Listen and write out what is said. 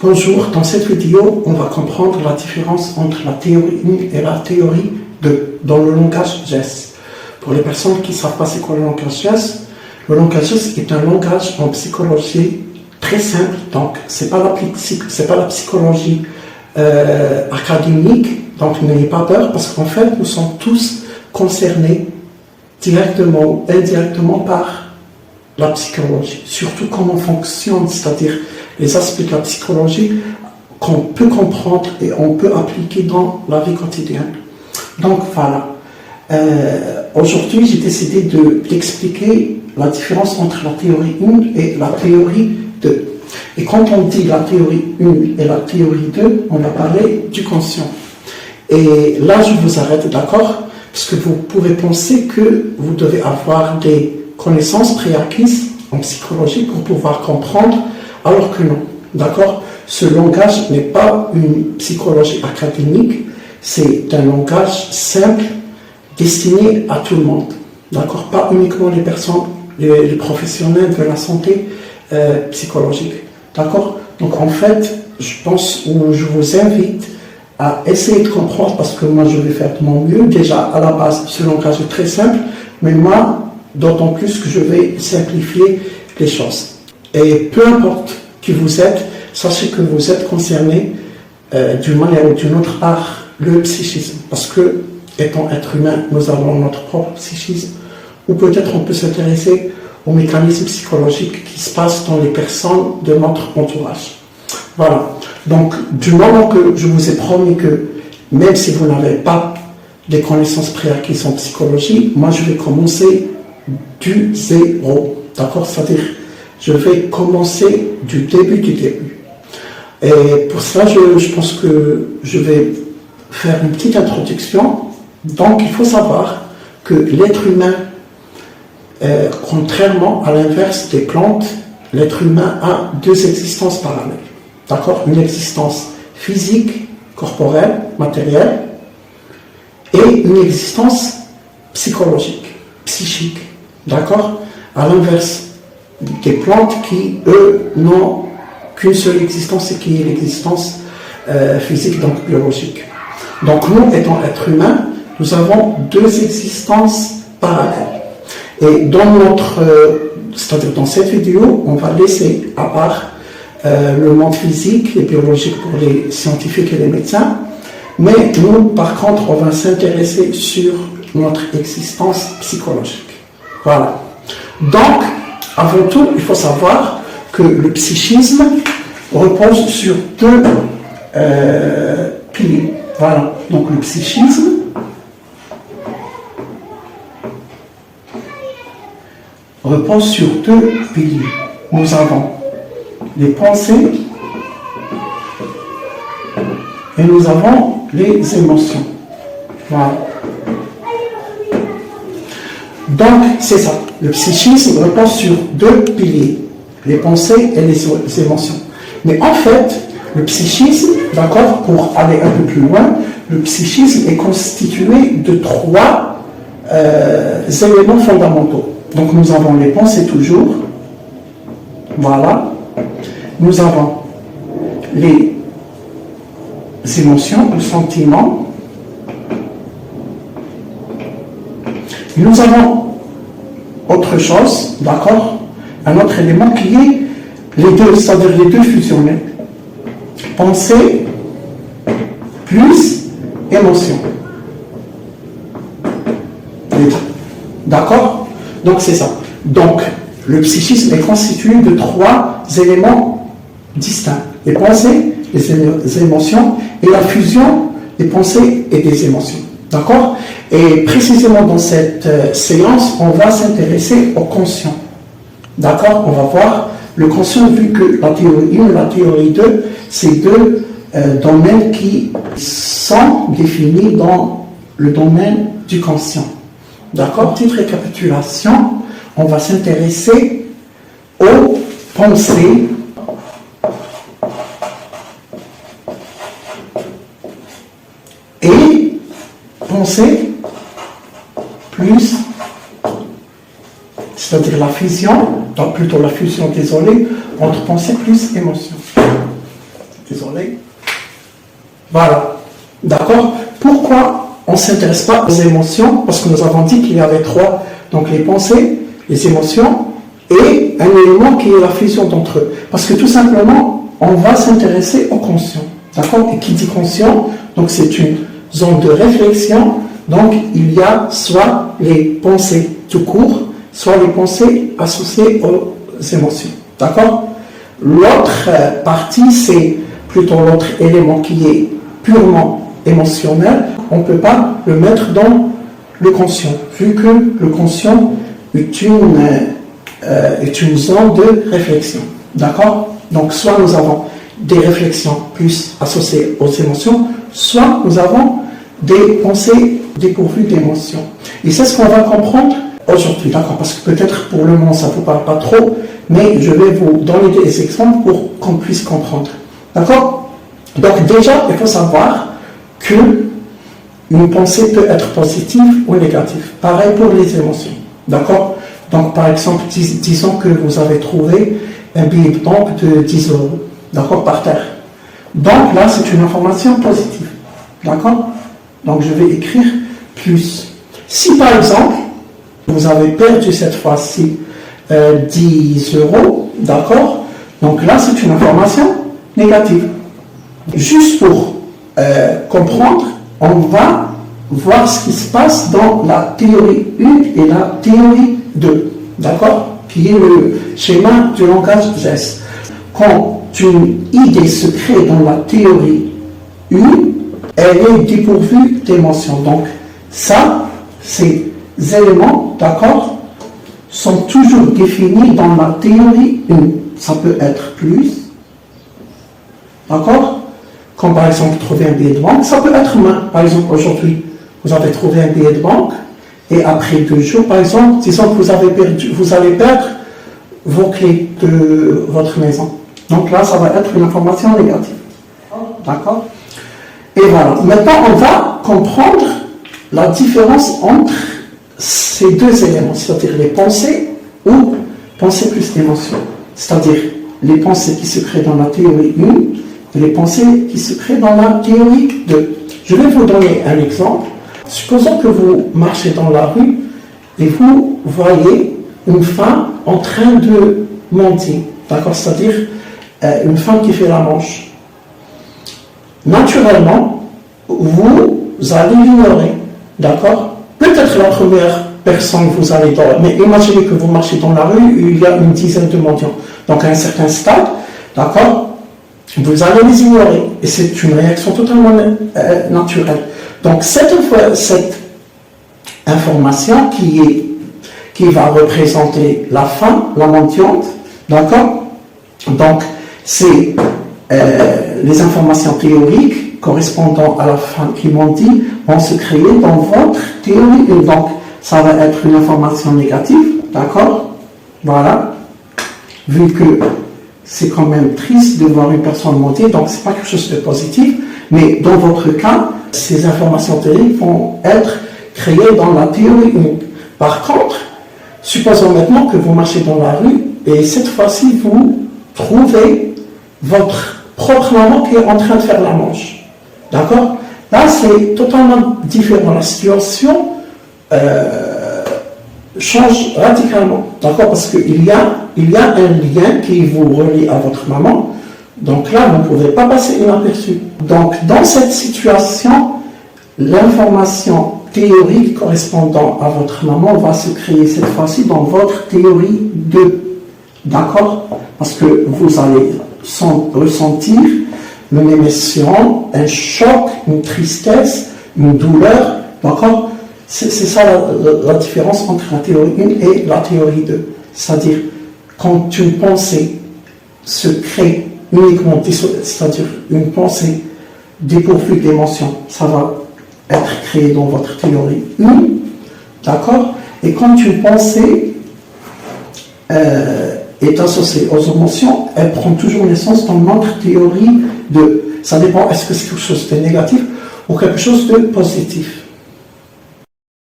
Bonjour, dans cette vidéo, on va comprendre la différence entre la théorie 1 et la théorie 2 dans le langage JES. Pour les personnes qui ne savent pas c'est quoi le langage JES est un langage en psychologie très simple, donc c'est pas la psychologie académique, donc n'ayez pas peur parce qu'en fait nous sommes tous concernés directement ou indirectement par la psychologie, surtout comment on fonctionne, c'est-à-dire les aspects de la psychologie qu'on peut comprendre et on peut appliquer dans la vie quotidienne. Donc voilà, aujourd'hui j'ai décidé d'expliquer la différence entre la théorie 1 et la théorie 2. Et quand on dit la théorie 1 et la théorie 2, on va parler du conscient. Et là je vous arrête, d'accord? Parce que vous pouvez penser que vous devez avoir des connaissances préacquises en psychologie pour pouvoir comprendre, alors que non, d'accord? Ce langage n'est pas une psychologie académique, c'est un langage simple, destiné à tout le monde, d'accord? Pas uniquement les personnes, les professionnels de la santé psychologique, d'accord? Donc en fait, je pense, ou je vous invite à essayer de comprendre, parce que moi je vais faire de mon mieux. Déjà, à la base, ce langage est très simple, mais moi, d'autant plus que je vais simplifier les choses. Et peu importe qui vous êtes, sachez que vous êtes concerné d'une manière ou d'une autre par le psychisme. Parce que, étant être humain, nous avons notre propre psychisme, ou peut-être on peut s'intéresser aux mécanismes psychologiques qui se passent dans les personnes de notre entourage. Voilà. Donc, du moment que je vous ai promis que, même si vous n'avez pas des connaissances préacquises en psychologie, moi je vais commencer du zéro, d'accord? C'est-à-dire, je vais commencer du début. Et pour cela, je pense que je vais faire une petite introduction. Donc, il faut savoir que l'être humain, contrairement à l'inverse des plantes, l'être humain a deux existences parallèles, d'accord? Une existence physique, corporelle, matérielle, et une existence psychologique, psychique. D'accord? À l'inverse des plantes qui, eux, n'ont qu'une seule existence et qui est l'existence physique, donc biologique. Donc nous, étant êtres humains, nous avons deux existences parallèles. Et c'est-à-dire dans cette vidéo, on va laisser à part le monde physique et biologique pour les scientifiques et les médecins, mais nous, par contre, on va s'intéresser sur notre existence psychologique. Voilà. Donc, avant tout, il faut savoir que le psychisme repose sur deux piliers. Voilà. Donc, le psychisme repose sur deux piliers. Nous avons les pensées et nous avons les émotions. Voilà. Donc, c'est ça. Le psychisme repose sur deux piliers, les pensées et les émotions. Mais en fait, le psychisme, d'accord, pour aller un peu plus loin, le psychisme est constitué de trois éléments fondamentaux. Donc, nous avons les pensées toujours. Voilà. Nous avons les émotions, les sentiments. Nous avons autre chose, d'accord, un autre élément qui est les deux, c'est-à-dire les deux fusionnés. Pensée plus émotion. D'accord? Donc c'est ça. Donc le psychisme est constitué de trois éléments distincts. Les pensées, les émotions et la fusion des pensées et des émotions. D'accord? Et précisément dans cette séance, on va s'intéresser au conscient. D'accord? On va voir le conscient, vu que la théorie 1 et la théorie 2, c'est deux domaines qui sont définis dans le domaine du conscient. D'accord? Petite récapitulation, on va s'intéresser aux pensées et pensée plus, c'est-à-dire la fusion, donc plutôt la fusion, désolé, entre pensée plus émotion. Désolé. Voilà. D'accord? Pourquoi on ne s'intéresse pas aux émotions? Parce que nous avons dit qu'il y avait trois. Donc les pensées, les émotions et un élément qui est la fusion d'entre eux. Parce que tout simplement, on va s'intéresser au conscient. D'accord? Et qui dit conscient, donc c'est une zone de réflexion. Donc il y a soit les pensées tout court, soit les pensées associées aux émotions. D'accord? L'autre partie, c'est plutôt l'autre élément qui est purement émotionnel. On ne peut pas le mettre dans le conscient, vu que le conscient est une zone de réflexion. D'accord? Donc, soit nous avons des réflexions plus associées aux émotions, soit nous avons des pensées dépourvues d'émotions. Et c'est ce qu'on va comprendre aujourd'hui, d'accord? Parce que peut-être pour le moment ça ne vous parle pas trop, mais je vais vous donner des exemples pour qu'on puisse comprendre. D'accord? Donc déjà, il faut savoir que une pensée peut être positive ou négative. Pareil pour les émotions. D'accord? Donc par exemple, disons que vous avez trouvé un billet de banque de 10 €. D'accord? Par terre. Donc là, c'est une information positive. D'accord? Donc je vais écrire plus. Si par exemple, vous avez perdu cette fois-ci 10 €, d'accord? Donc là, c'est une information négative. Juste pour comprendre, on va voir ce qui se passe dans la théorie 1 et la théorie 2, d'accord? Qui est le schéma du langage geste. Quand une idée se crée dans la théorie 1, elle est dépourvue d'émotion. Donc ça, ces éléments, d'accord, sont toujours définis dans la théorie 1. Ça peut être plus, d'accord? Comme par exemple trouver un billet de banque, ça peut être moins. Par exemple, aujourd'hui, vous avez trouvé un billet de banque, et après 2 jours, par exemple, disons que vous allez perdre vos clés de votre maison. Donc là, ça va être une information négative. D'accord? Et voilà. Maintenant, on va comprendre la différence entre ces deux éléments, c'est-à-dire les pensées ou pensées plus émotions. C'est-à-dire les pensées qui se créent dans la théorie 1 et les pensées qui se créent dans la théorie 2. Je vais vous donner un exemple. Supposons que vous marchez dans la rue et vous voyez une femme en train de mentir, d'accord? C'est-à-dire une femme qui fait la manche. Naturellement, vous allez l'ignorer, d'accord? Peut-être la première personne que vous allez dans, mais imaginez que vous marchez dans la rue, il y a une dizaine de mendiants. Donc à un certain stade, d'accord, vous allez les ignorer. Et c'est une réaction totalement naturelle. Donc cette information qui va représenter la femme, la mendiante, d'accord? Donc c'est les informations théoriques correspondant à la femme qui mendie vont se créer dans votre théorie. Et donc ça va être une information négative, d'accord? Voilà. Vu que c'est quand même triste de voir une personne mentir, donc c'est pas quelque chose de positif, mais dans votre cas, ces informations théoriques vont être créées dans la théorie 1. Par contre, supposons maintenant que vous marchez dans la rue et cette fois-ci vous trouvez votre propre maman qui est en train de faire la manche. D'accord? Là, c'est totalement différent. La situation change radicalement. D'accord? Parce qu'il y a un lien qui vous relie à votre maman. Donc là, vous ne pouvez pas passer inaperçu. Donc, dans cette situation, l'information théorique correspondant à votre maman va se créer cette fois-ci dans votre théorie 2. D'accord? Parce que vous allez ressentir une émotion, un choc, une tristesse, une douleur. D'accord? C'est ça la différence entre la théorie 1 et la théorie 2. C'est-à-dire, quand une pensée se crée uniquement, c'est-à-dire une pensée dépourvue d'émotion, ça va être créé dans votre théorie 1, d'accord? Et quand une pensée est associée aux émotions, elle prend toujours naissance dans notre théorie 2. Ça dépend, est-ce que c'est quelque chose de négatif ou quelque chose de positif.